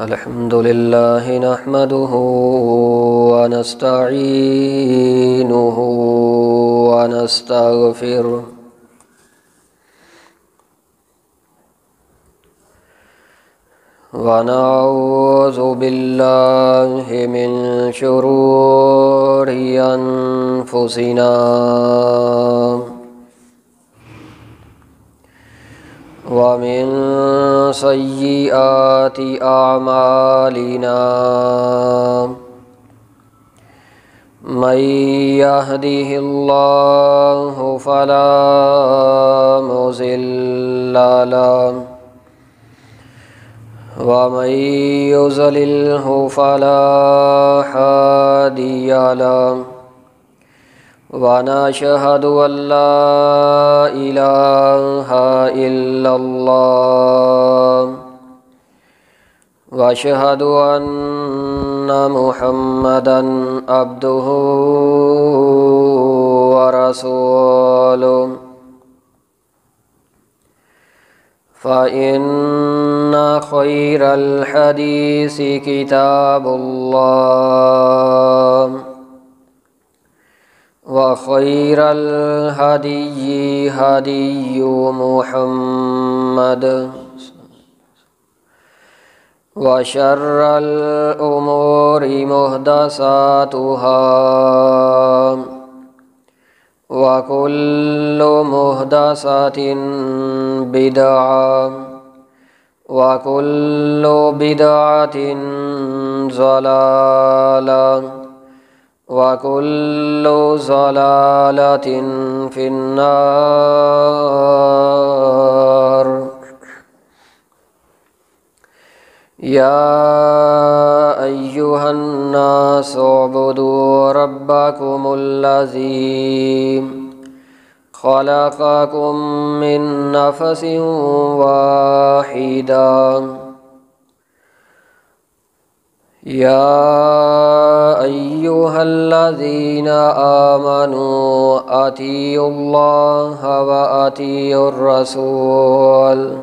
الحمد لله نحمده ونستعينه ونستغفره ونعوذ بالله من شرور أنفسنا ومن سيئات أعمالنا من يهده الله فلا مضل له ومن يضلله فلا هادي له ونشهد أن لا إله إلا الله وأشهد أن محمدًا عبده ورسوله فإن خير الحديث كتاب الله وخير الهدي هدي محمد وشر الأمور محدثاتها وكل محدثة بدعة وكل بدعة ضلالة وكل ضلالة في النار. يا أيها الناس اعبدوا ربكم الذي خلقكم من نفس واحدة يا أيها الذين آمنوا أطيعوا الله وأطيعوا الرسول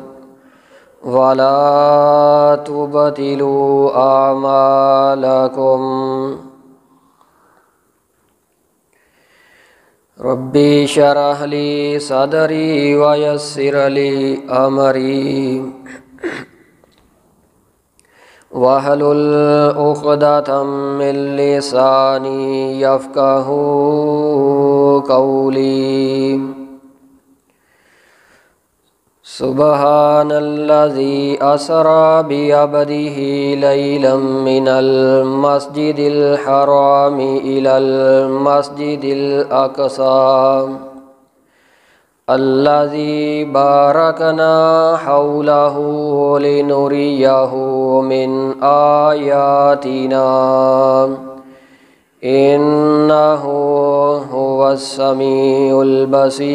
ولا تبطلوا أعمالكم. ربي اشرح لي صدري ويسر لي أمري واحلل عقدة من لساني يفقهوا قولي. سبحان الذي أسرى بعبده ليلا من المسجد الحرام إلى المسجد الأقصى الذي باركنا حوله لنريه من آياتنا إنه هو السميع البصير.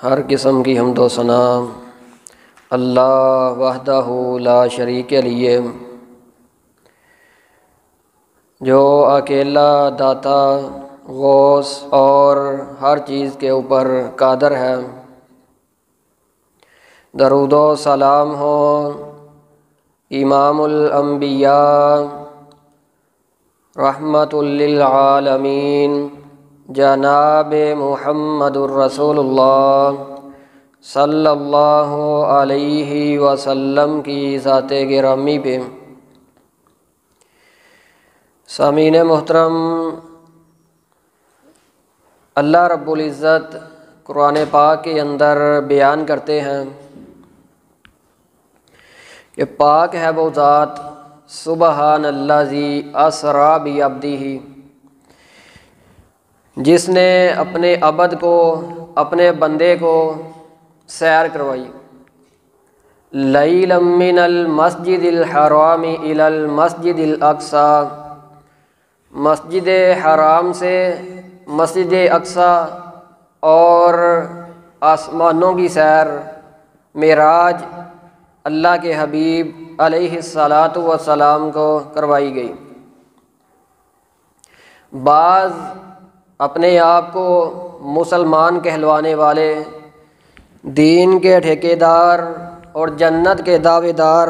ہر قسم کی حمد و ثنا اللہ وحدہ لا شریک لیے جو اکیلا داتا غوث اور ہر چیز کے اوپر قادر ہے. درود و سلام ہو امام الانبیاء رحمت للعالمین جناب محمد الرسول اللہ صلی اللہ علیہ وسلم کی ذات گرامی پہ. سامعین محترم، اللہ رب العزت قرآن پاک کے اندر بیان کرتے ہیں کہ پاک ہے وہ ذات سبحان الذی اسریٰ بعبدہ جس نے اپنے عبد کو، اپنے بندے کو سیر کروائی. لیلا من المسجد الحرام الی المسجد الاقصی، مسجد حرام سے مسجد اقصی اور آسمانوں کی سیر معراج اللہ کے حبیب علیہ الصلاۃ والسلام کو کروائی گئی. بعض اپنے آپ کو مسلمان کہلوانے والے دین کے ٹھیکیدار اور جنت کے دعوے دار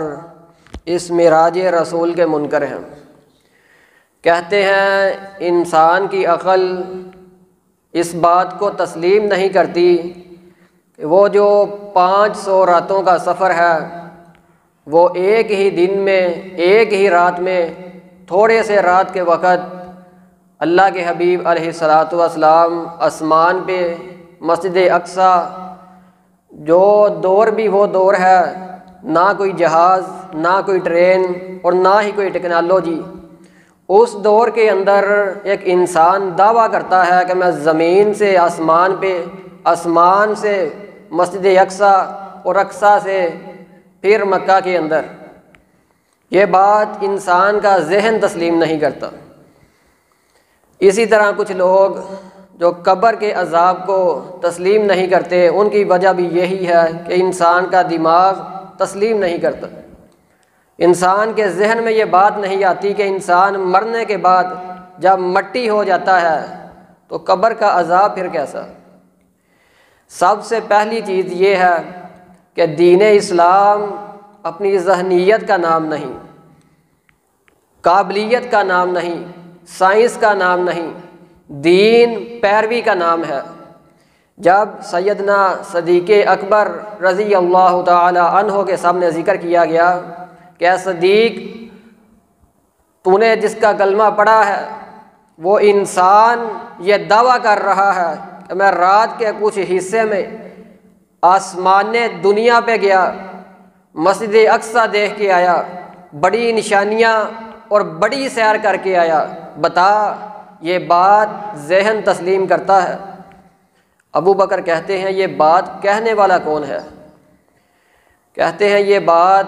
اس معراج رسول کے منکر ہیں۔ کہتے ہیں انسان کی عقل اس بات کو تسلیم نہیں کرتی کہ وہ جو 500 راتوں کا سفر ہے وہ ایک ہی دن میں، ایک ہی رات میں، تھوڑے سے رات کے وقت اللہ کے حبیب علیہ الصلاۃ والسلام آسمان پہ مسجد اقصیٰ، جو دور بھی وہ دور ہے، نہ کوئی جہاز، نہ کوئی ٹرین اور نہ ہی کوئی ٹیکنالوجی، اس دور کے اندر ایک انسان دعویٰ کرتا ہے کہ میں زمین سے آسمان پہ، آسمان سے مسجد اقصیٰ اور اقصیٰ سے پھر مکہ کے اندر، یہ بات انسان کا ذہن تسلیم نہیں کرتا۔ اسی طرح کچھ لوگ جو قبر کے عذاب کو تسلیم نہیں کرتے، ان کی وجہ بھی یہی ہے کہ انسان کا دماغ تسلیم نہیں کرتا۔ انسان کے ذہن میں یہ بات نہیں آتی کہ انسان مرنے کے بعد جب مٹی ہو جاتا ہے تو قبر کا عذاب پھر کیسا۔ سب سے پہلی چیز یہ ہے کہ دین اسلام اپنی ذہنیت کا نام نہیں، قابلیت کا نام نہیں، سائنس کا نام نہیں، دین پیروی کا نام ہے۔ جب سیدنا صدیق اکبر رضی اللہ تعالی عنہ کے سامنے ذکر کیا گیا کہ اے صدیق، تو نے جس کا کلمہ پڑھا ہے وہ انسان یہ دعویٰ کر رہا ہے کہ میں رات کے کچھ حصے میں آسمان دنیا پہ گیا، مسجد اقصیٰ دیکھ کے آیا، بڑی نشانیاں اور بڑی سیر کر کے آیا، بتا یہ بات ذہن تسلیم کرتا ہے؟ ابو بکر کہتے ہیں یہ بات کہنے والا کون ہے؟ کہتے ہیں یہ بات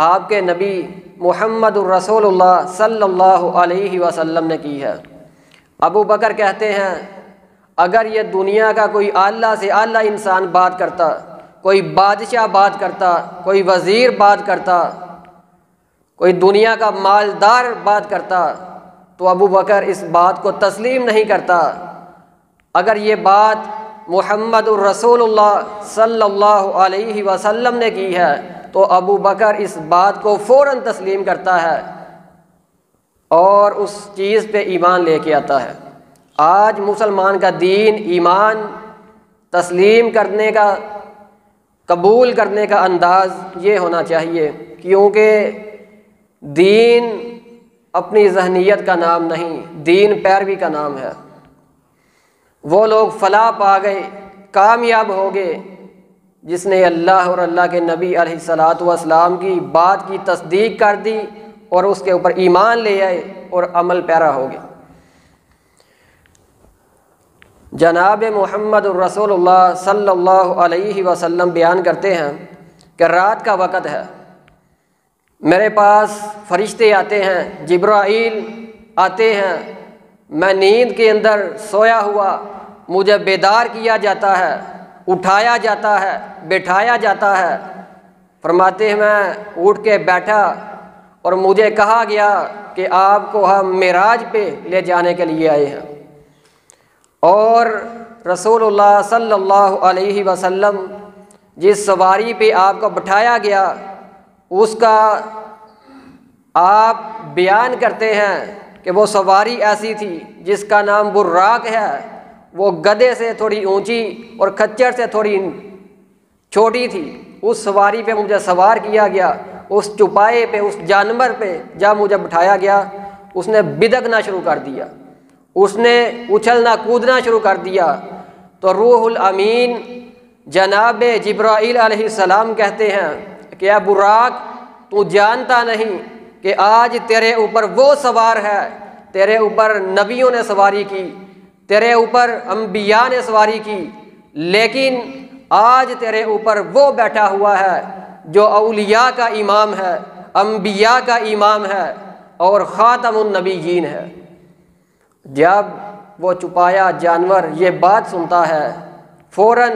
آپ کے نبی محمد الرسول اللہ صلی اللہ علیہ وسلم نے کی ہے۔ ابو بکر کہتے ہیں اگر یہ دنیا کا کوئی اعلیٰ سے اعلیٰ انسان بات کرتا، کوئی بادشاہ بات کرتا، کوئی وزیر بات کرتا، کوئی دنیا کا مالدار بات کرتا تو ابو بکر اس بات کو تسلیم نہیں کرتا۔ اگر یہ بات محمد الرسول اللہ صلی اللہ علیہ وسلم نے کی ہے تو ابو بکر اس بات کو فوراً تسلیم کرتا ہے اور اس چیز پہ ایمان لے کے آتا ہے۔ آج مسلمان کا دین، ایمان تسلیم کرنے کا، قبول کرنے کا انداز یہ ہونا چاہیے، کیونکہ دین اپنی ذہنیت کا نام نہیں، دین پیروی کا نام ہے۔ وہ لوگ فلاح پا گئے، کامیاب ہو گئے جس نے اللہ اور اللہ کے نبی علیہ الصلاۃ والسلام کی بات کی تصدیق کر دی اور اس کے اوپر ایمان لے آئے اور عمل پیرا ہو گئے۔ جناب محمد الرسول اللہ صلی اللہ علیہ وسلم بیان کرتے ہیں کہ رات کا وقت ہے، میرے پاس فرشتے آتے ہیں، جبرائیل آتے ہیں، میں نیند کے اندر سویا ہوا، مجھے بیدار کیا جاتا ہے، اٹھایا جاتا ہے، بٹھایا جاتا ہے۔ فرماتے ہیں میں اٹھ کے بیٹھا اور مجھے کہا گیا کہ آپ کو ہم معراج پہ لے جانے کے لیے آئے ہیں، اور رسول اللہ صلی اللہ علیہ وسلم جس سواری پہ آپ کو بٹھایا گیا اس کا آپ بیان کرتے ہیں کہ وہ سواری ایسی تھی جس کا نام براق ہے، وہ گدھے سے تھوڑی اونچی اور کھچر سے تھوڑی چھوٹی تھی۔ اس سواری پہ مجھے سوار کیا گیا، اس چوپائے پہ، اس جانور پہ جب مجھے بٹھایا گیا اس نے بدکنا شروع کر دیا، اس نے اچھلنا کودنا شروع کر دیا، تو روح الامین جناب جبرائیل علیہ السلام کہتے ہیں کہ اے براق، تو جانتا نہیں کہ آج تیرے اوپر وہ سوار ہے، تیرے اوپر نبیوں نے سواری کی، تیرے اوپر انبیاء نے سواری کی، لیکن آج تیرے اوپر وہ بیٹھا ہوا ہے جو اولیاء کا امام ہے، انبیاء کا امام ہے اور خاتم النبیین ہے۔ جب وہ چپایا جانور یہ بات سنتا ہے فوراً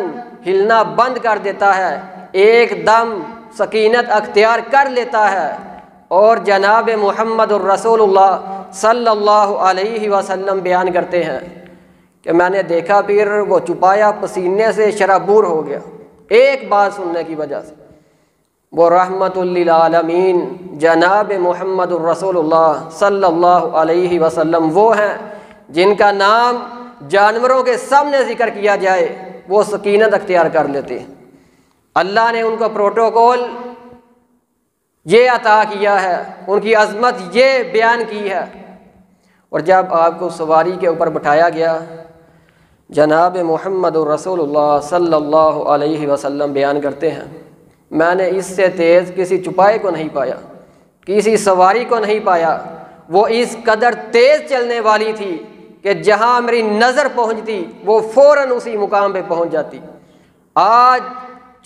ہلنا بند کر دیتا ہے، ایک دم سکینت اختیار کر لیتا ہے، اور جناب محمد الرسول اللہ صلی اللہ علیہ وسلم بیان کرتے ہیں کہ میں نے دیکھا پھر وہ چپایا پسینے سے شرابور ہو گیا، ایک بات سننے کی وجہ سے۔ وہ رحمت للعالمین جناب محمد الرسول اللہ صلی اللہ علیہ وسلم وہ ہیں جن کا نام جانوروں کے سامنے ذکر کیا جائے وہ سکینت اختیار کر لیتے ہیں۔ اللہ نے ان کو پروٹوکول یہ عطا کیا ہے، ان کی عظمت یہ بیان کی ہے۔ اور جب آپ کو سواری کے اوپر بٹھایا گیا، جناب محمد الرسول اللہ صلی اللہ علیہ وسلم بیان کرتے ہیں، میں نے اس سے تیز کسی چپائے کو نہیں پایا، کسی سواری کو نہیں پایا۔ وہ اس قدر تیز چلنے والی تھی کہ جہاں میری نظر پہنچتی وہ فوراً اسی مقام پہ پہنچ جاتی۔ آج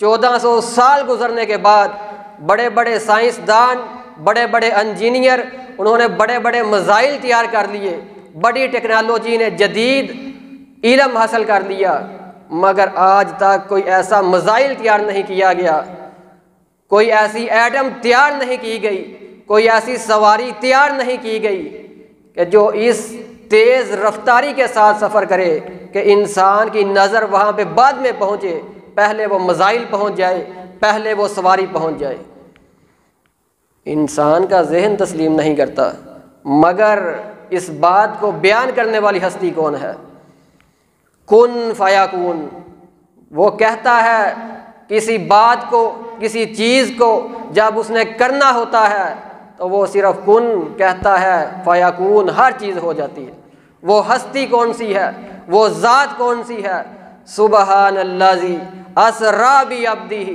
1400 سال گزرنے کے بعد بڑے بڑے سائنسدان، بڑے بڑے انجینئر، انہوں نے بڑے بڑے میزائل تیار کر لیے، بڑی ٹیکنالوجی نے جدید علم حاصل کر لیا، مگر آج تک کوئی ایسا میزائل تیار نہیں کیا گیا، کوئی ایسی ایٹم تیار نہیں کی گئی، کوئی ایسی سواری تیار نہیں کی گئی کہ جو اس تیز رفتاری کے ساتھ سفر کرے کہ انسان کی نظر وہاں پہ بعد میں پہنچے، پہلے وہ میزائل پہنچ جائے، پہلے وہ سواری پہنچ جائے۔ انسان کا ذہن تسلیم نہیں کرتا، مگر اس بات کو بیان کرنے والی ہستی کون ہے؟ کن فیکون۔ وہ کہتا ہے کسی بات کو، کسی چیز کو جب اس نے کرنا ہوتا ہے تو وہ صرف کن کہتا ہے، فیکون، ہر چیز ہو جاتی ہے۔ وہ ہستی کون سی ہے؟ وہ ذات کون سی ہے؟ سبحان الذی اسری بعبدہ،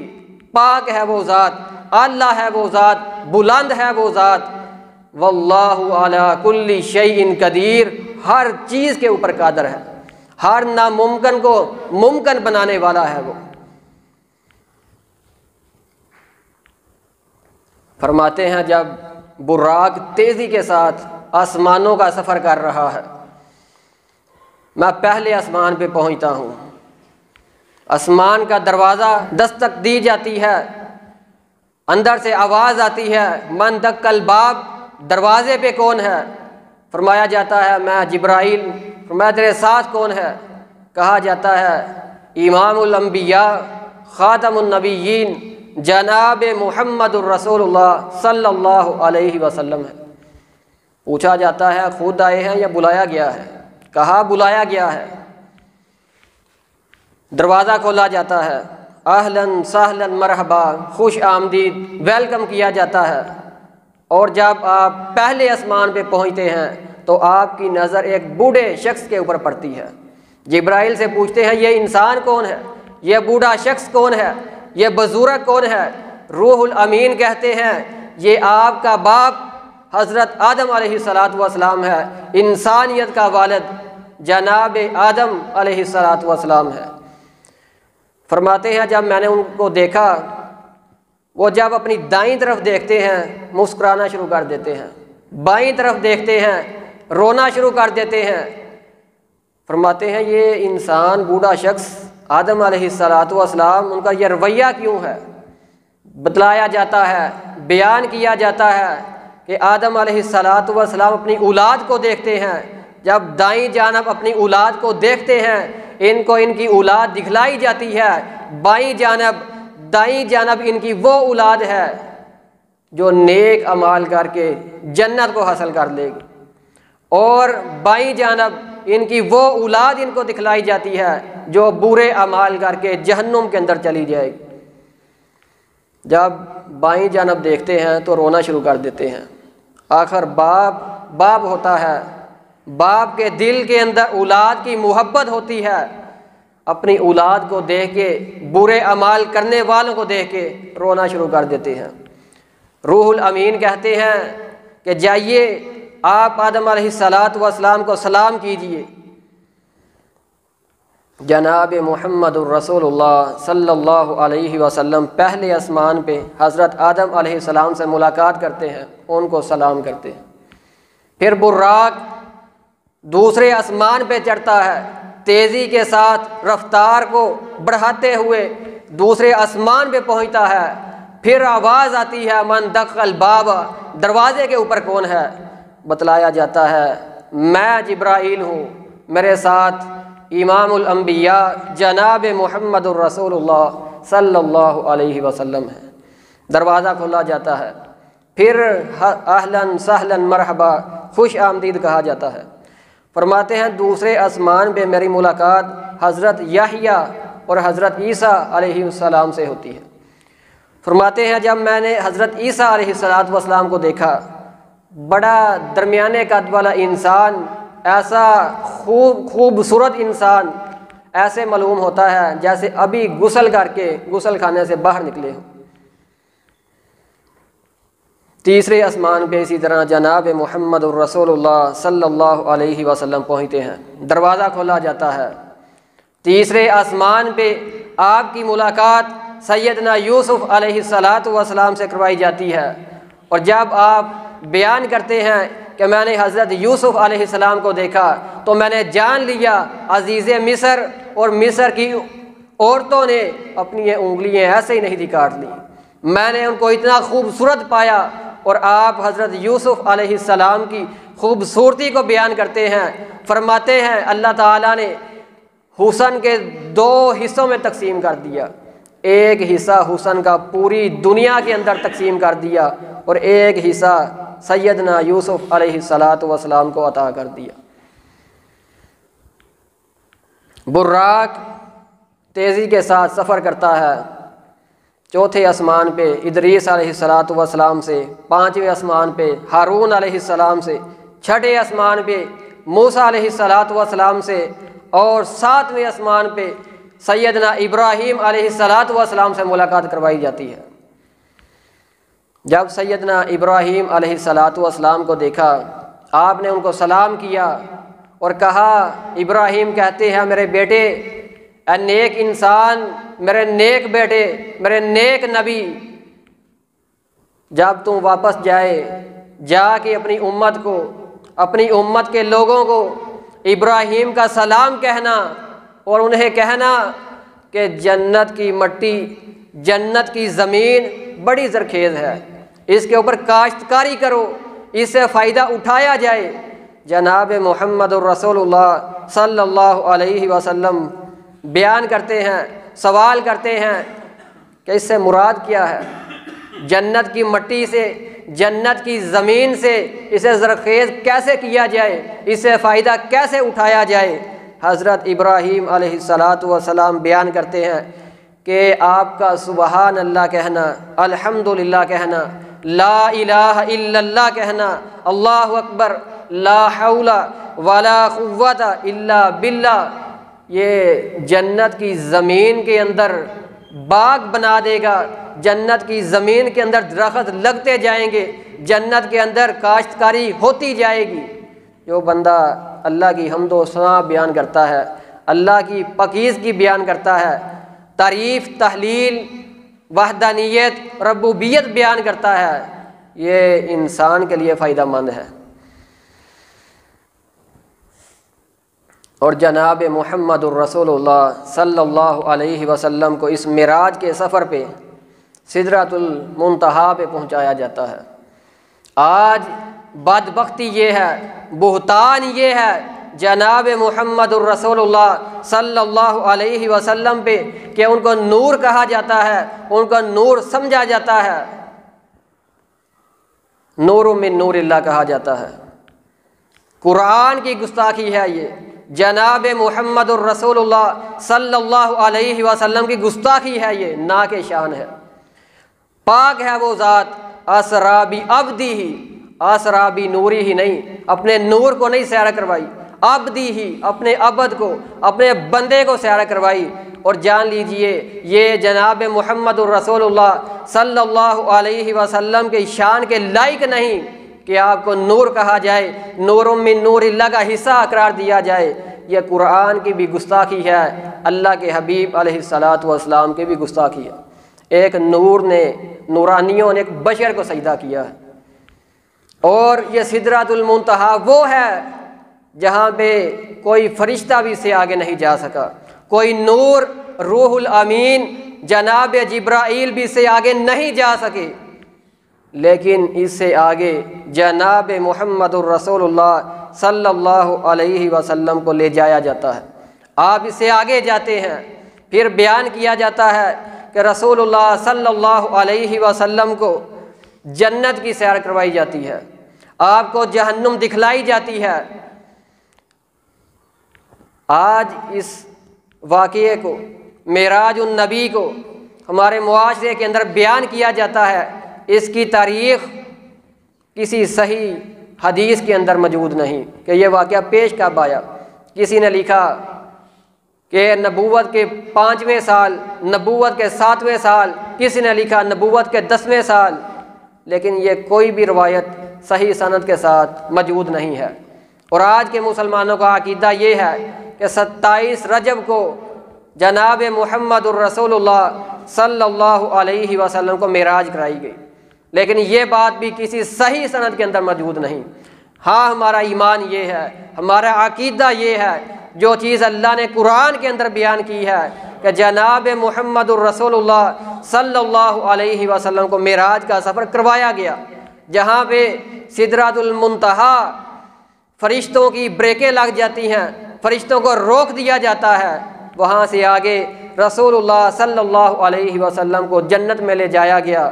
پاک ہے وہ ذات، اللہ ہے وہ ذات، بلند ہے وہ ذات، واللہ علی کل شیء قدیر، ہر چیز کے اوپر قادر ہے، ہر ناممکن کو ممکن بنانے والا ہے وہ۔ فرماتے ہیں جب براق تیزی کے ساتھ آسمانوں کا سفر کر رہا ہے، میں پہلے آسمان پہ پہنچتا ہوں، آسمان کا دروازہ دستک دی جاتی ہے، اندر سے آواز آتی ہے، من دق الباب، دروازے پہ کون ہے؟ فرمایا جاتا ہے میں جبرائیل۔ فرمایا تیرے ساتھ کون ہے؟ کہا جاتا ہے امام الانبیاء خاتم النبیین جناب محمد الرسول اللہ صلی اللہ علیہ وسلم ہے۔ پوچھا جاتا ہے خود آئے ہیں یا بلایا گیا ہے؟ کہا بلایا گیا ہے۔ دروازہ کھولا جاتا ہے، اہلاً سہلاً مرحبا، خوش آمدید، ویلکم کیا جاتا ہے۔ اور جب آپ پہلے آسمان پہ پہنچتے ہیں تو آپ کی نظر ایک بوڑھے شخص کے اوپر پڑتی ہے۔ جبرائیل سے پوچھتے ہیں یہ انسان کون ہے؟ یہ بوڑھا شخص کون ہے؟ یہ بزرگ کون ہے؟ روح الامین کہتے ہیں یہ آپ کا باپ حضرت آدم علیہ السلام ہے، انسانیت کا والد جناب آدم علیہ السلام ہے۔ فرماتے ہیں جب میں نے ان کو دیکھا، وہ جب اپنی دائیں طرف دیکھتے ہیں مسکرانا شروع کر دیتے ہیں، بائیں طرف دیکھتے ہیں رونا شروع کر دیتے ہیں۔ فرماتے ہیں یہ انسان بوڑھا شخص آدم علیہ السلام ان کا یہ رویہ کیوں ہے؟ بتلایا جاتا ہے، بیان کیا جاتا ہے کہ آدم علیہ السلام اپنی اولاد کو دیکھتے ہیں، جب دائیں جانب اپنی اولاد کو دیکھتے ہیں ان کو ان کی اولاد دکھلائی جاتی ہے، دائیں جانب ان کی وہ اولاد ہے جو نیک اعمال کر کے جنت کو حاصل کر لے گی، اور بائیں جانب ان کی وہ اولاد ان کو دکھلائی جاتی ہے جو برے اعمال کر کے جہنم کے اندر چلی جائے گی۔ جب بائیں جانب دیکھتے ہیں تو رونا شروع کر دیتے ہیں۔ آخر باپ ہوتا ہے، باپ کے دل کے اندر اولاد کی محبت ہوتی ہے، اپنی اولاد کو دیکھ کے، برے اعمال کرنے والوں کو دیکھ کے رونا شروع کر دیتے ہیں۔ روح الامین کہتے ہیں کہ جائیے آپ آدم علیہ السلام کو سلام کیجیے۔ جناب محمد الرسول اللہ صلی اللہ علیہ وسلم پہلے آسمان پہ حضرت آدم علیہ السلام سے ملاقات کرتے ہیں، ان کو سلام کرتے ہیں۔ پھر براق دوسرے آسمان پہ چڑھتا ہے، تیزی کے ساتھ رفتار کو بڑھاتے ہوئے دوسرے آسمان پہ پہنچتا ہے۔ پھر آواز آتی ہے من دق الباب، دروازے کے اوپر کون ہے؟ بتلایا جاتا ہے میں جبرائیل ہوں، میرے ساتھ امام الانبیاء جناب محمد الرسول اللہ صلی اللہ علیہ وسلم ہے۔ دروازہ کھولا جاتا ہے، پھر اہلاً سہلاً مرحبا، خوش آمدید کہا جاتا ہے۔ فرماتے ہیں دوسرے آسمان پہ میری ملاقات حضرت یحییٰ اور حضرت عیسیٰ علیہ السلام سے ہوتی ہے۔ فرماتے ہیں جب میں نے حضرت عیسیٰ علیہ السلام کو دیکھا، بڑا درمیانے قد والا انسان، ایسا خوبصورت انسان، ایسے معلوم ہوتا ہے جیسے ابھی غسل کر کے غسل خانے سے باہر نکلے ہوں۔ تیسرے آسمان پہ اسی طرح جناب محمد الرسول اللہ صلی اللہ علیہ وسلم پہنچتے ہیں، دروازہ کھولا جاتا ہے۔ تیسرے آسمان پہ آپ کی ملاقات سیدنا یوسف علیہ السلام سے کروائی جاتی ہے، اور جب آپ بیان کرتے ہیں کہ میں نے حضرت یوسف علیہ السلام کو دیکھا تو میں نے جان لیا عزیز مصر اور مصر کی عورتوں نے اپنی انگلیاں ایسے ہی نہیں تھی کاٹ لی، میں نے ان کو اتنا خوبصورت پایا۔ اور آپ حضرت یوسف علیہ السلام کی خوبصورتی کو بیان کرتے ہیں، فرماتے ہیں اللہ تعالیٰ نے حسن کے 2 حصوں میں تقسیم کر دیا، ایک حصہ حسن کا پوری دنیا کے اندر تقسیم کر دیا اور ایک حصہ سیدنا یوسف علیہ السلام کو عطا کر دیا۔ براق تیزی کے ساتھ سفر کرتا ہے، چوتھے آسمان پہ ادریس علیہ السلام سے، 5ویں آسمان پہ ہارون علیہ السلام سے، 6ٹھے آسمان پہ موسیٰ علیہ السلام سے، اور 7ویں آسمان پہ سیدنا ابراہیم علیہ السلام سے ملاقات کروائی جاتی ہے۔ جب سیدنا ابراہیم علیہ السلام کو دیکھا، آپ نے ان کو سلام کیا اور کہا، ابراہیم کہتے ہیں میرے بیٹے، اے نیک انسان، میرے نیک بیٹے، میرے نیک نبی، جب تم واپس جا کے اپنی امت کو، اپنی امت کے لوگوں کو ابراہیم کا سلام کہنا اور انہیں کہنا کہ جنت کی مٹی، جنت کی زمین بڑی زرخیز ہے، اس کے اوپر کاشتکاری کرو، اس سے فائدہ اٹھایا جائے۔ جناب محمد الرسول اللہ صلی اللہ علیہ وسلم بیان کرتے ہیں، سوال کرتے ہیں کہ اس سے مراد کیا ہے؟ جنت کی مٹی سے، جنت کی زمین سے اسے زرخیز کیسے کیا جائے، اس سے فائدہ کیسے اٹھایا جائے؟ حضرت ابراہیم علیہ السلام بیان کرتے ہیں کہ آپ کا سبحان اللہ کہنا، الحمدللہ کہنا، لا الہ الا اللہ کہنا، اللہ اکبر، لا حول ولا قوت الا باللہ، یہ جنت کی زمین کے اندر باغ بنا دے گا، جنت کی زمین کے اندر درخت لگتے جائیں گے، جنت کے اندر کاشتکاری ہوتی جائے گی۔ جو بندہ اللہ کی حمد و ثنا بیان کرتا ہے، اللہ کی پاکیزگی بیان کرتا ہے، تعریف، تحلیل، وحدانیت، ربوبیت بیان کرتا ہے، یہ انسان کے لیے فائدہ مند ہے۔ اور جناب محمد الرسول اللہ صلی اللہ علیہ وسلم کو اس معراج کے سفر پہ سدرۃ المنتہا پہ پہنچایا جاتا ہے۔ آج بدبختی یہ ہے، بہتان یہ ہے جناب محمد الرسول اللہ صلی اللہ علیہ وسلم پہ کہ ان کو نور کہا جاتا ہے، ان کا نور سمجھا جاتا ہے، نور من نور اللہ کہا جاتا ہے۔ قرآن کی گستاخی ہے یہ، جناب محمد الرسول اللہ صلی اللہ علیہ وسلم کی گستاخی ہے یہ، ناک شان ہے۔ پاک ہے وہ ذات، اسرا بعبدہ، اسرا بنورہ ہی نہیں، اپنے نور کو نہیں سیرا کروائی، عبدہ ہی، اپنے عبد کو، اپنے بندے کو سیرا کروائی۔ اور جان لیجئے یہ جناب محمد الرسول اللہ صلی اللہ علیہ وسلم کی شان کے لائق نہیں کہ آپ کو نور کہا جائے، نور من نور اللہ کا حصہ قرار دیا جائے۔ یہ قرآن کی بھی گستاخی ہے، اللہ کے حبیب علیہ السلام کی بھی گستاخی ہے۔ ایک نور نے، نورانیوں نے ایک بشر کو سجدہ کیا ہے، اور یہ سدرۃ المنتہا وہ ہے جہاں پہ کوئی فرشتہ بھی اس سے آگے نہیں جا سکا، کوئی نور، روح الامین جناب جبرائیل بھی اس سے آگے نہیں جا سکے، لیکن اس سے آگے جناب محمد الرسول اللہ صلی اللہ علیہ وسلم کو لے جایا جاتا ہے۔ آپ اس سے آگے جاتے ہیں، پھر بیان کیا جاتا ہے کہ کہ رسول اللہ صلی اللہ علیہ وسلم کو جنت کی سیر کروائی جاتی ہے، آپ کو جہنم دکھلائی جاتی ہے۔ آج اس واقعے کو، معراج النبی کو ہمارے معاشرے کے اندر بیان کیا جاتا ہے، اس کی تاریخ کسی صحیح حدیث کے اندر موجود نہیں کہ یہ واقعہ پیش کب آیا۔ کسی نے لکھا کہ نبوت کے 5ویں سال، نبوت کے 7ویں سال، کسی نے لکھا نبوت کے 10ویں سال، لیکن یہ کوئی بھی روایت صحیح سند کے ساتھ موجود نہیں ہے۔ اور آج کے مسلمانوں کا عقیدہ یہ ہے کہ 27 رجب کو جناب محمد الرسول اللہ صلی اللہ علیہ وسلم کو معراج کرائی گئی، لیکن یہ بات بھی کسی صحیح سند کے اندر موجود نہیں۔ ہاں ہمارا ایمان یہ ہے، ہمارا عقیدہ یہ ہے، جو چیز اللہ نے قرآن کے اندر بیان کی ہے کہ جناب محمد الرسول اللہ صلی اللہ علیہ وسلم کو معراج کا سفر کروایا گیا، جہاں پہ سدرۃ المنتہا فرشتوں کی بریکیں لگ جاتی ہیں، فرشتوں کو روک دیا جاتا ہے، وہاں سے آگے رسول اللہ صلی اللہ علیہ وسلم کو جنت میں لے جایا گیا،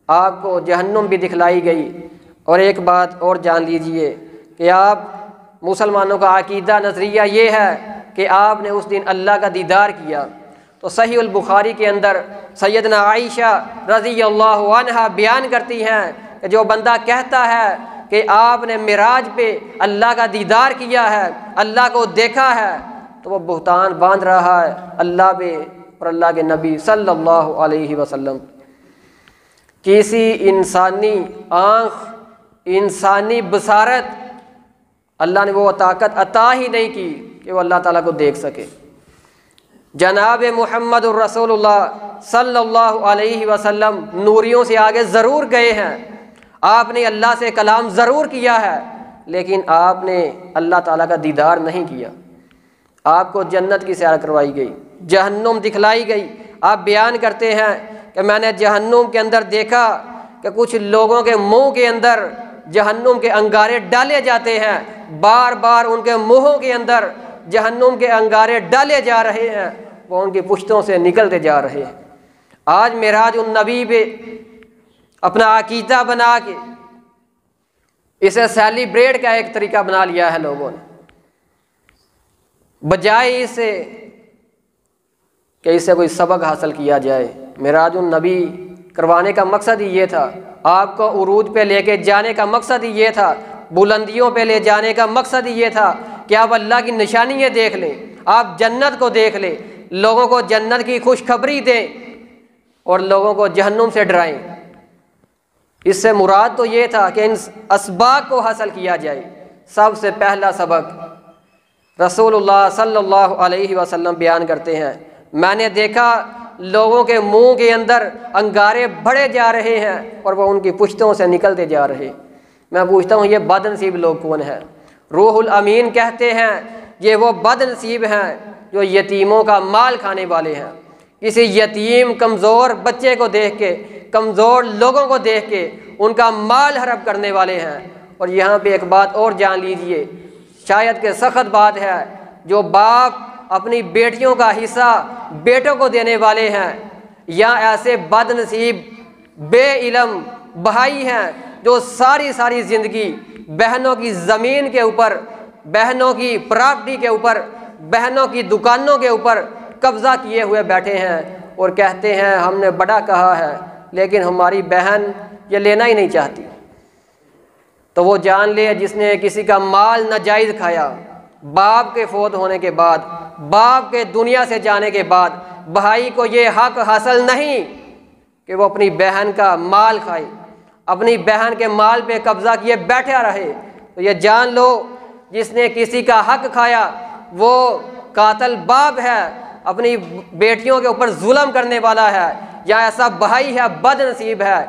آپ کو جہنم بھی دکھلائی گئی۔ اور ایک بات اور جان لیجئے کہ آپ مسلمانوں کا عقیدہ نظریہ یہ ہے کہ آپ نے اس دن اللہ کا دیدار کیا، تو صحیح البخاری کے اندر سیدنا عائشہ رضی اللہ عنہا بیان کرتی ہیں کہ جو بندہ کہتا ہے کہ آپ نے معراج پہ اللہ کا دیدار کیا ہے، اللہ کو دیکھا ہے، تو وہ بہتان باندھ رہا ہے اللہ پہ اور اللہ کے نبی صلی اللہ علیہ وسلم۔ کسی انسانی آنکھ، انسانی بصارت اللہ نے وہ طاقت عطا ہی نہیں کی کہ وہ اللہ تعالیٰ کو دیکھ سکے۔ جناب محمد الرسول اللہ صلی اللہ علیہ وسلم نوریوں سے آگے ضرور گئے ہیں، آپ نے اللہ سے کلام ضرور کیا ہے، لیکن آپ نے اللہ تعالیٰ کا دیدار نہیں کیا۔ آپ کو جنت کی سیر کروائی گئی، جہنم دکھلائی گئی۔ آپ بیان کرتے ہیں کہ میں نے جہنم کے اندر دیکھا کہ کچھ لوگوں کے منہ کے اندر جہنم کے انگارے ڈالے جاتے ہیں، بار بار ان کے منہوں کے اندر جہنم کے انگارے ڈالے جا رہے ہیں، وہ ان کی پشتوں سے نکلتے جا رہے ہیں۔ آج معراج النبی پہ اپنا عقیدہ بنا کے اسے سیلیبریٹ کا ایک طریقہ بنا لیا ہے لوگوں نے، بجائے اسے کہ اس سے کوئی سبق حاصل کیا جائے۔ معراج النبی کروانے کا مقصد ہی یہ تھا، آپ کو عروج پہ لے کے جانے کا مقصد ہی یہ تھا، بلندیوں پہ لے جانے کا مقصد ہی یہ تھا کہ آپ اللہ کی نشانیاں دیکھ لیں، آپ جنت کو دیکھ لیں، لوگوں کو جنت کی خوشخبری دیں اور لوگوں کو جہنم سے ڈرائیں۔ اس سے مراد تو یہ تھا کہ ان اسباق کو حاصل کیا جائے۔ سب سے پہلا سبق رسول اللہ صلی اللہ علیہ وسلم بیان کرتے ہیں، میں نے دیکھا لوگوں کے منہ کے اندر انگارے بڑھے جا رہے ہیں اور وہ ان کی پشتوں سے نکلتے جا رہے۔ میں پوچھتا ہوں یہ بد نصیب لوگ کون ہیں؟ روح الامین کہتے ہیں یہ وہ بد نصیب ہیں جو یتیموں کا مال کھانے والے ہیں، کسی یتیم کمزور بچے کو دیکھ کے، کمزور لوگوں کو دیکھ کے ان کا مال ہڑپ کرنے والے ہیں۔ اور یہاں پہ ایک بات اور جان لیجئے، شاید کہ سخت بات ہے، جو باپ اپنی بیٹیوں کا حصہ بیٹوں کو دینے والے ہیں، یا ایسے بد نصیب بے علم بھائی ہیں جو ساری زندگی بہنوں کی زمین کے اوپر، بہنوں کی پراپرٹی کے اوپر، بہنوں کی دکانوں کے اوپر قبضہ کیے ہوئے بیٹھے ہیں اور کہتے ہیں ہم نے بڑا کہا ہے لیکن ہماری بہن یہ لینا ہی نہیں چاہتی۔ تو وہ جان لے جس نے کسی کا مال ناجائز کھایا، باپ کے فوت ہونے کے بعد، باپ کے دنیا سے جانے کے بعد، بھائی کو یہ حق حاصل نہیں کہ وہ اپنی بہن کا مال کھائے، اپنی بہن کے مال پہ قبضہ کیے بیٹھا رہے۔ تو یہ جان لو جس نے کسی کا حق کھایا وہ قاتل باپ ہے، اپنی بیٹیوں کے اوپر ظلم کرنے والا ہے، یا ایسا بھائی ہے بد نصیب ہے،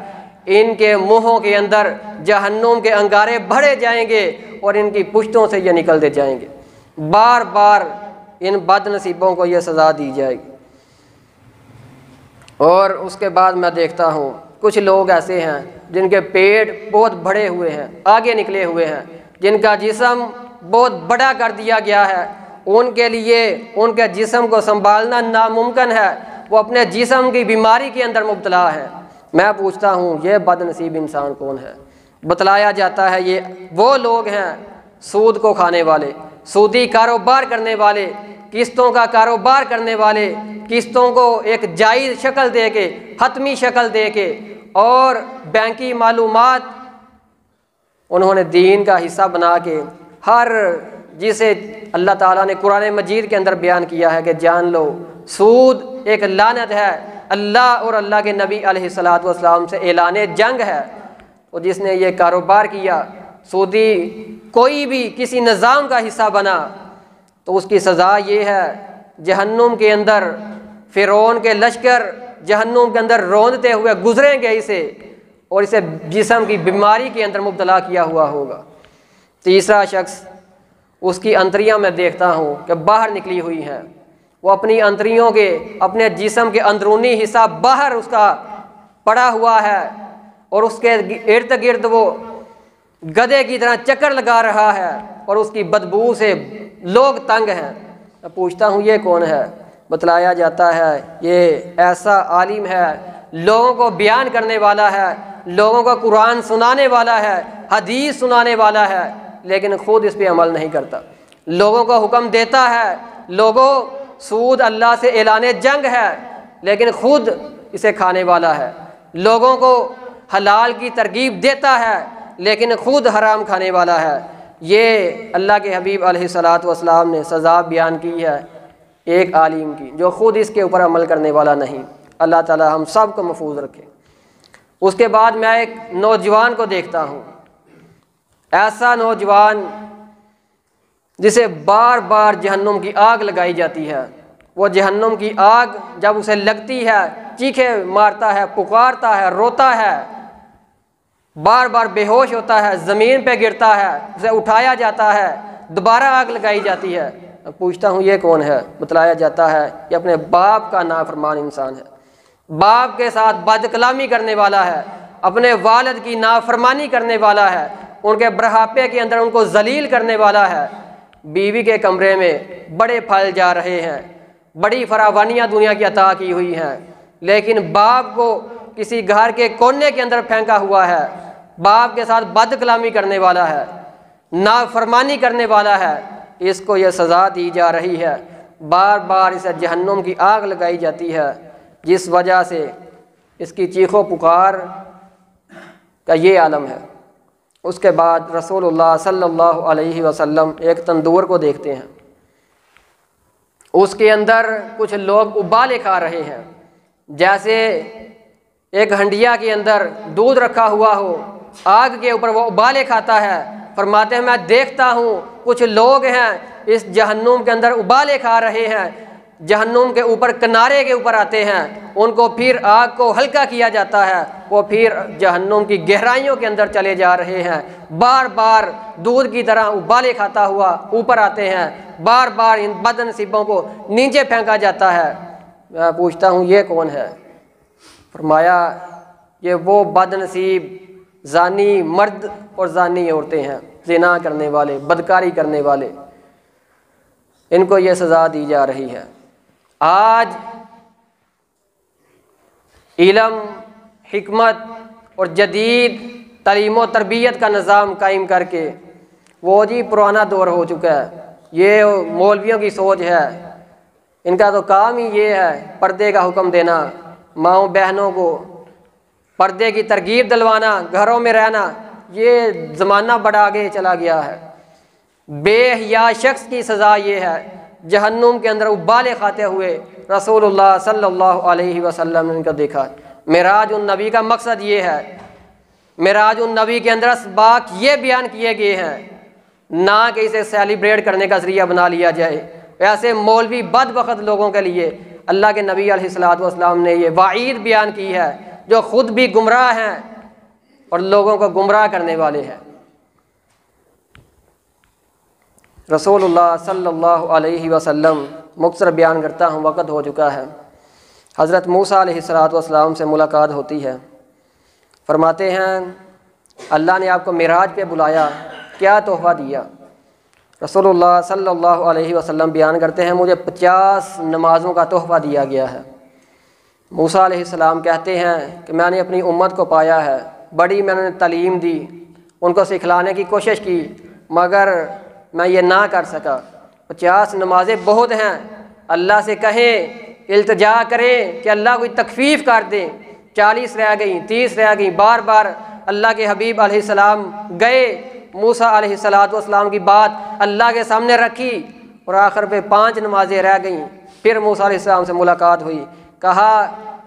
ان کے منہوں کے اندر جہنم کے انگارے بھرے جائیں گے اور ان کی پشتوں سے یہ نکلتے جائیں گے۔ بار بار ان بد نصیبوں کو یہ سزا دی جائے گی۔ اور اس کے بعد میں دیکھتا ہوں کچھ لوگ ایسے ہیں جن کے پیٹ بہت بڑے ہوئے ہیں، آگے نکلے ہوئے ہیں، جن کا جسم بہت بڑا کر دیا گیا ہے، ان کے لیے ان کے جسم کو سنبھالنا ناممکن ہے، وہ اپنے جسم کی بیماری کے اندر مبتلا ہے۔ میں پوچھتا ہوں یہ بد نصیب انسان کون ہے؟ بتلایا جاتا ہے یہ وہ لوگ ہیں سود کو کھانے والے، سودی کاروبار کرنے والے، قسطوں کا کاروبار کرنے والے، قسطوں کو ایک جائز شکل دے کے، حتمی شکل دے کے، اور بینکی معلومات انہوں نے دین کا حصہ بنا کے، ہر جسے اللہ تعالیٰ نے قرآن مجید کے اندر بیان کیا ہے کہ جان لو سود ایک لعنت ہے، اللہ اور اللہ کے نبی علیہ الصلوۃ والسلام سے اعلان جنگ ہے۔ اور جس نے یہ کاروبار کیا، سودی کوئی بھی کسی نظام کا حصہ بنا، تو اس کی سزا یہ ہے جہنم کے اندر فرعون کے لشکر جہنم کے اندر روندتے ہوئے گزریں گے اسے، اور اسے جسم کی بیماری کے اندر مبتلا کیا ہوا ہوگا۔ تیسرا شخص، اس کی انتریاں میں دیکھتا ہوں کہ باہر نکلی ہوئی ہیں، وہ اپنی انتریوں کے، اپنے جسم کے اندرونی حصہ باہر اس کا پڑا ہوا ہے، اور اس کے ارد گرد وہ گدھے کی طرح چکر لگا رہا ہے، اور اس کی بدبو سے لوگ تنگ ہیں۔ میں پوچھتا ہوں یہ کون ہے؟ بتلایا جاتا ہے یہ ایسا عالم ہے، لوگوں کو بیان کرنے والا ہے، لوگوں کو قرآن سنانے والا ہے، حدیث سنانے والا ہے، لیکن خود اس پہ عمل نہیں کرتا۔ لوگوں کو حکم دیتا ہے، لوگوں سود اللہ سے اعلان جنگ ہے، لیکن خود اسے کھانے والا ہے۔ لوگوں کو حلال کی ترغیب دیتا ہے، لیکن خود حرام کھانے والا ہے۔ یہ اللہ کے حبیب علیہ الصلوۃ والسلام نے سزا بیان کی ہے ایک عالم کی جو خود اس کے اوپر عمل کرنے والا نہیں۔ اللہ تعالی ہم سب کو محفوظ رکھے۔ اس کے بعد میں ایک نوجوان کو دیکھتا ہوں، ایسا نوجوان جسے بار بار جہنم کی آگ لگائی جاتی ہے۔ وہ جہنم کی آگ جب اسے لگتی ہے چیخے مارتا ہے، پکارتا ہے، روتا ہے، بار بار بے ہوش ہوتا ہے، زمین پہ گرتا ہے، اسے اٹھایا جاتا ہے، دوبارہ آگ لگائی جاتی ہے۔ میں پوچھتا ہوں یہ کون ہے؟ بتلایا جاتا ہے یہ اپنے باپ کا نافرمان انسان ہے، باپ کے ساتھ بد کلامی کرنے والا ہے، اپنے والد کی نافرمانی کرنے والا ہے، ان کے بڑھاپے کے اندر ان کو ذلیل کرنے والا ہے۔ بیوی کے کمرے میں بڑے پھل جا رہے ہیں، بڑی فراوانیاں دنیا کی عطا کی ہوئی ہیں، لیکن باپ کو کسی گھر کے کونے کے اندر پھینکا ہوا ہے، باپ کے ساتھ بد کلامی کرنے والا ہے، نافرمانی کرنے والا ہے۔ اس کو یہ سزا دی جا رہی ہے، بار بار اسے جہنم کی آگ لگائی جاتی ہے، جس وجہ سے اس کی چیخ و پکار کا یہ عالم ہے۔ اس کے بعد رسول اللہ صلی اللہ علیہ وسلم ایک تندور کو دیکھتے ہیں، اس کے اندر کچھ لوگ ابالے کھا رہے ہیں، جیسے ایک ہنڈیا کے اندر دودھ رکھا ہوا ہو، آگ کے اوپر وہ ابالے کھاتا ہے۔ فرماتے ہیں میں دیکھتا ہوں کچھ لوگ ہیں اس جہنم کے اندر ابالے کھا رہے ہیں، جہنم کے اوپر کنارے کے اوپر آتے ہیں، ان کو پھر آگ کو ہلکا کیا جاتا ہے، وہ پھر جہنم کی گہرائیوں کے اندر چلے جا رہے ہیں، بار بار دودھ کی طرح ابالے کھاتا ہوا اوپر آتے ہیں، بار بار ان بد نصیبوں کو نیچے پھینکا جاتا ہے۔ میں پوچھتا ہوں یہ کون ہے؟ فرمایا یہ وہ بد نصیب زانی مرد اور زانی عورتیں ہیں، زنا کرنے والے، بدکاری کرنے والے، ان کو یہ سزا دی جا رہی ہے۔ آج علم، حکمت اور جدید تعلیم و تربیت کا نظام قائم کر کے وہ جی پرانا دور ہو چکا ہے، یہ مولویوں کی سوچ ہے، ان کا تو کام ہی یہ ہے پردے کا حکم دینا، ماؤں بہنوں کو پردے کی ترغیب دلوانا، گھروں میں رہنا۔ یہ زمانہ بڑا آگے چلا گیا ہے۔ بے حیا شخص کی سزا یہ ہے جہنم کے اندر ابالے کھاتے ہوئے رسول اللہ صلی اللہ علیہ وسلم نے ان کو دیکھا۔ معراج النبی کا مقصد یہ ہے، معراج النبی کے اندر اسباق یہ بیان کیے گئے ہیں، نہ کہ اسے سیلیبریٹ کرنے کا ذریعہ بنا لیا جائے۔ ایسے مولوی بدبخت لوگوں کے لیے اللہ کے نبی علیہ الصلوۃ والسلام نے یہ وعید بیان کی ہے، جو خود بھی گمراہ ہیں اور لوگوں کو گمراہ کرنے والے ہیں۔ رسول اللہ صلی اللہ علیہ وسلم مختصر بیان کرتا ہوں، وقت ہو چکا ہے۔ حضرت موسیٰ علیہ الصلوۃ والسلام سے ملاقات ہوتی ہے، فرماتے ہیں اللہ نے آپ کو معراج پہ بلایا، کیا تحفہ دیا؟ رسول اللہ صلی اللہ علیہ وسلم بیان کرتے ہیں مجھے 50 نمازوں کا تحفہ دیا گیا ہے۔ موسیٰ علیہ السلام کہتے ہیں کہ میں نے اپنی امت کو پایا ہے، بڑی میں نے تعلیم دی، ان کو سکھلانے کی کوشش کی، مگر میں یہ نہ کر سکا۔ 50 نمازیں بہت ہیں، اللہ سے کہیں، التجا کریں کہ اللہ کوئی تخفیف کر دیں۔ 40 رہ گئیں، 30 رہ گئیں، بار بار اللہ کے حبیب علیہ السلام گئے، موسیٰ علیہ السلام کی بات اللہ کے سامنے رکھی، اور آخر پہ 5 نمازیں رہ گئیں۔ پھر موسیٰ علیہ السلام سے ملاقات ہوئی، کہا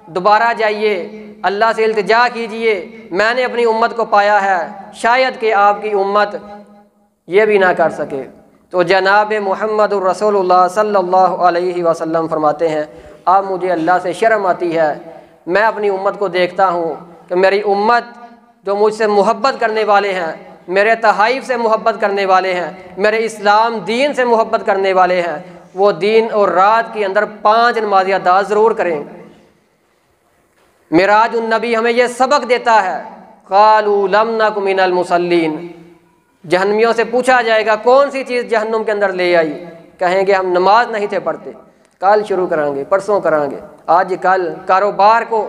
دوبارہ جائیے، اللہ سے التجا کیجئے، میں نے اپنی امت کو پایا ہے، شاید کہ آپ کی امت یہ بھی نہ کر سکے۔ تو جناب محمد الرسول اللہ صلی اللہ علیہ وسلم فرماتے ہیں، اب مجھے اللہ سے شرم آتی ہے، میں اپنی امت کو دیکھتا ہوں کہ میری امت جو مجھ سے محبت کرنے والے ہیں، میرے تحائف سے محبت کرنے والے ہیں، میرے اسلام دین سے محبت کرنے والے ہیں، وہ دن اور رات کے اندر 5 نمازیں ادا ضرور کریں۔ معراج النبی ہمیں یہ سبق دیتا ہے، قالوا لم نک من المصلین، جہنمیوں سے پوچھا جائے گا کون سی چیز جہنم کے اندر لے آئی، کہیں گے ہم نماز نہیں تھے پڑھتے، کل شروع کریں گے، پرسوں کریں گے، آج کل کاروبار کو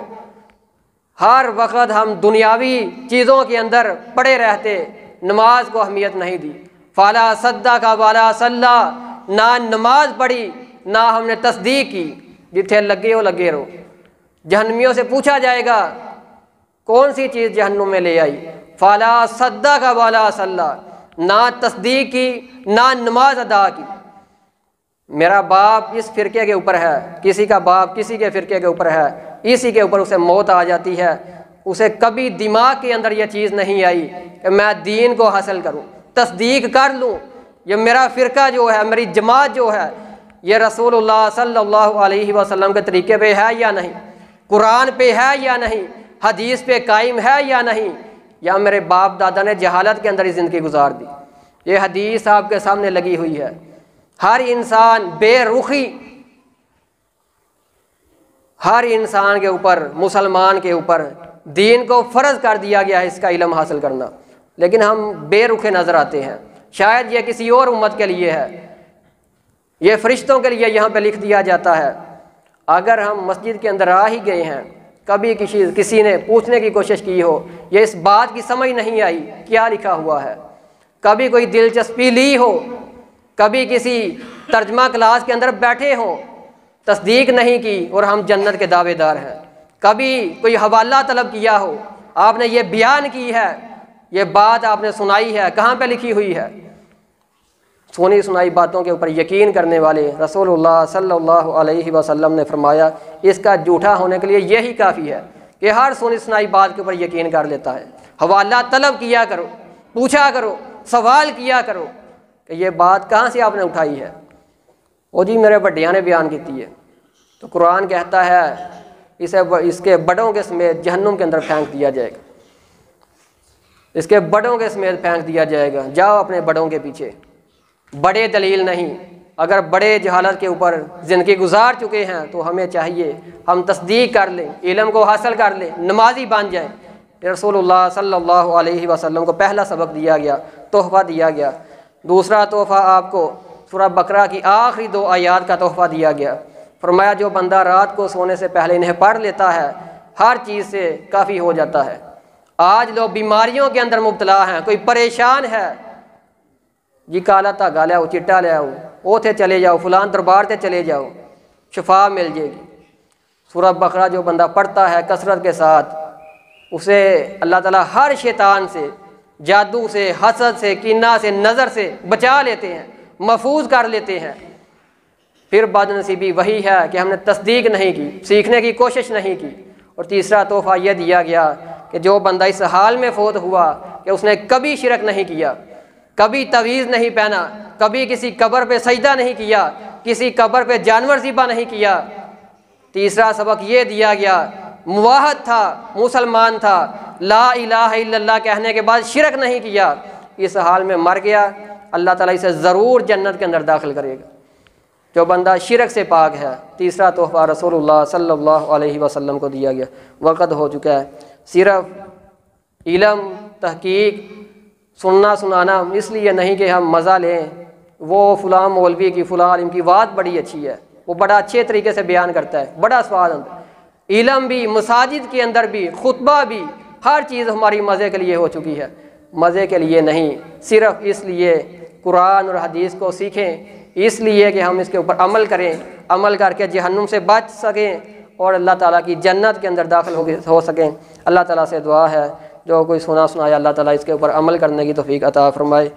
ہر وقت ہم دنیاوی چیزوں کے اندر پڑے رہتے، نماز کو اہمیت نہیں دی۔ فلا صدق ولا صلی، نہ نماز پڑھی نہ ہم نے تصدیق کی، جتھے لگے ہو لگے رہو۔ جہنمیوں سے پوچھا جائے گا کون سی چیز جہنم میں لے آئی، فلا صدق ولا صلی، نہ تصدیق کی نہ نماز ادا کی۔ میرا باپ اس فرقے کے اوپر ہے، کسی کا باپ کسی کے فرقے کے اوپر ہے، اسی کے اوپر اسے موت آ جاتی ہے، اسے کبھی دماغ کے اندر یہ چیز نہیں آئی کہ میں دین کو حاصل کروں، تصدیق کر لوں، یہ میرا فرقہ جو ہے، میری جماعت جو ہے، یہ رسول اللہ صلی اللہ علیہ وسلم کے طریقے پہ ہے یا نہیں، قرآن پہ ہے یا نہیں، حدیث پہ قائم ہے یا نہیں، یا میرے باپ دادا نے جہالت کے اندر ہی زندگی گزار دی۔ یہ حدیث آپ کے سامنے لگی ہوئی ہے۔ ہر انسان بے رخی، ہر انسان کے اوپر، مسلمان کے اوپر دین کو فرض کر دیا گیا ہے اس کا علم حاصل کرنا، لیکن ہم بے رخے نظر آتے ہیں۔ شاید یہ کسی اور امت کے لیے ہے، یہ فرشتوں کے لیے یہاں پہ لکھ دیا جاتا ہے۔ اگر ہم مسجد کے اندر آ ہی گئے ہیں، کبھی کسی نے پوچھنے کی کوشش کی ہو، یہ اس بات کی سمجھ نہیں آئی کیا لکھا ہوا ہے، کبھی کوئی دلچسپی لی ہو، کبھی کسی ترجمہ کلاس کے اندر بیٹھے ہوں، تصدیق نہیں کی اور ہم جنت کے دعوے دار ہیں، کبھی کوئی حوالہ طلب کیا ہو، آپ نے یہ بیان کی ہے، یہ بات آپ نے سنائی ہے، کہاں پہ لکھی ہوئی ہے؟ سنی سنائی باتوں کے اوپر یقین کرنے والے رسول اللہ صلی اللہ علیہ وسلم نے فرمایا اس کا جھوٹا ہونے کے لیے یہی کافی ہے کہ ہر سنی سنائی بات کے اوپر یقین کر لیتا ہے۔ حوالہ طلب کیا کرو، پوچھا کرو، سوال کیا کرو کہ یہ بات کہاں سے آپ نے اٹھائی ہے، وہ جی میرے بڑیاں نے بیان کی ہے، تو قرآن کہتا ہے اس کے بڑوں کے سمیت جہنم کے اندر پھینک دیا جائے گا، اس کے بڑوں کے سمیت پھینک دیا جائے گا، جاؤ اپنے بڑوں کے پیچھے۔ بڑے دلیل نہیں، اگر بڑے جہالت کے اوپر زندگی گزار چکے ہیں تو ہمیں چاہیے ہم تصدیق کر لیں، علم کو حاصل کر لیں، نمازی بن جائیں۔ رسول اللہ صلی اللہ علیہ وسلم کو پہلا سبق دیا گیا، تحفہ دیا گیا۔ دوسرا تحفہ آپ کو سورہ بقرہ کی آخری 2 آیات کا تحفہ دیا گیا، فرمایا جو بندہ رات کو سونے سے پہلے انہیں پڑھ لیتا ہے ہر چیز سے کافی ہو جاتا ہے۔ آج لوگ بیماریوں کے اندر مبتلا ہیں، کوئی پریشان ہے، جی کالا دھاگا لے آؤ، چٹا لے آؤ، اوتھے چلے جاؤ، فلان دربار تے چلے جاؤ، شفا مل جائے گی۔ سورہ بقرہ جو بندہ پڑھتا ہے کثرت کے ساتھ، اسے اللہ تعالیٰ ہر شیطان سے، جادو سے، حسد سے، کینہ سے، نظر سے بچا لیتے ہیں، محفوظ کر لیتے ہیں۔ پھر بد نصیبی وہی ہے کہ ہم نے تصدیق نہیں کی، سیکھنے کی کوشش نہیں کی۔ اور تیسرا تحفہ یہ دیا گیا کہ جو بندہ اس حال میں فوت ہوا کہ اس نے کبھی شرک نہیں کیا، کبھی تعویذ نہیں پہنا، کبھی کسی قبر پہ سجدہ نہیں کیا، کسی قبر پہ جانور ذبح نہیں کیا۔ تیسرا سبق یہ دیا گیا، موحد تھا، مسلمان تھا، لا الہ الا اللہ کہنے کے بعد شرک نہیں کیا، اس حال میں مر گیا، اللہ تعالیٰ اسے ضرور جنت کے اندر داخل کرے گا جو بندہ شرک سے پاک ہے۔ تیسرا تحفہ رسول اللہ صلی اللہ علیہ وسلم کو دیا گیا۔ وقت ہو چکا ہے، صرف علم تحقیق سننا سنانا اس لیے نہیں کہ ہم مزہ لیں، وہ فلاں مولوی کی فلاں عالم کی بات بڑی اچھی ہے، وہ بڑا اچھے طریقے سے بیان کرتا ہے، بڑا سواد آتا ہے، علم بھی، مساجد کے اندر بھی، خطبہ بھی، ہر چیز ہماری مزے کے لیے ہو چکی ہے، مزے کے لیے نہیں، صرف اس لیے قرآن اور حدیث کو سیکھیں، اس لیے کہ ہم اس کے اوپر عمل کریں، عمل کر کے جہنم سے بچ سکیں اور اللہ تعالیٰ کی جنت کے اندر داخل ہو سکیں۔ اللہ تعالیٰ سے دعا ہے جو کوئی سنا سنایا اللہ تعالیٰ اس کے اوپر عمل کرنے کی توفیق عطا فرمائے۔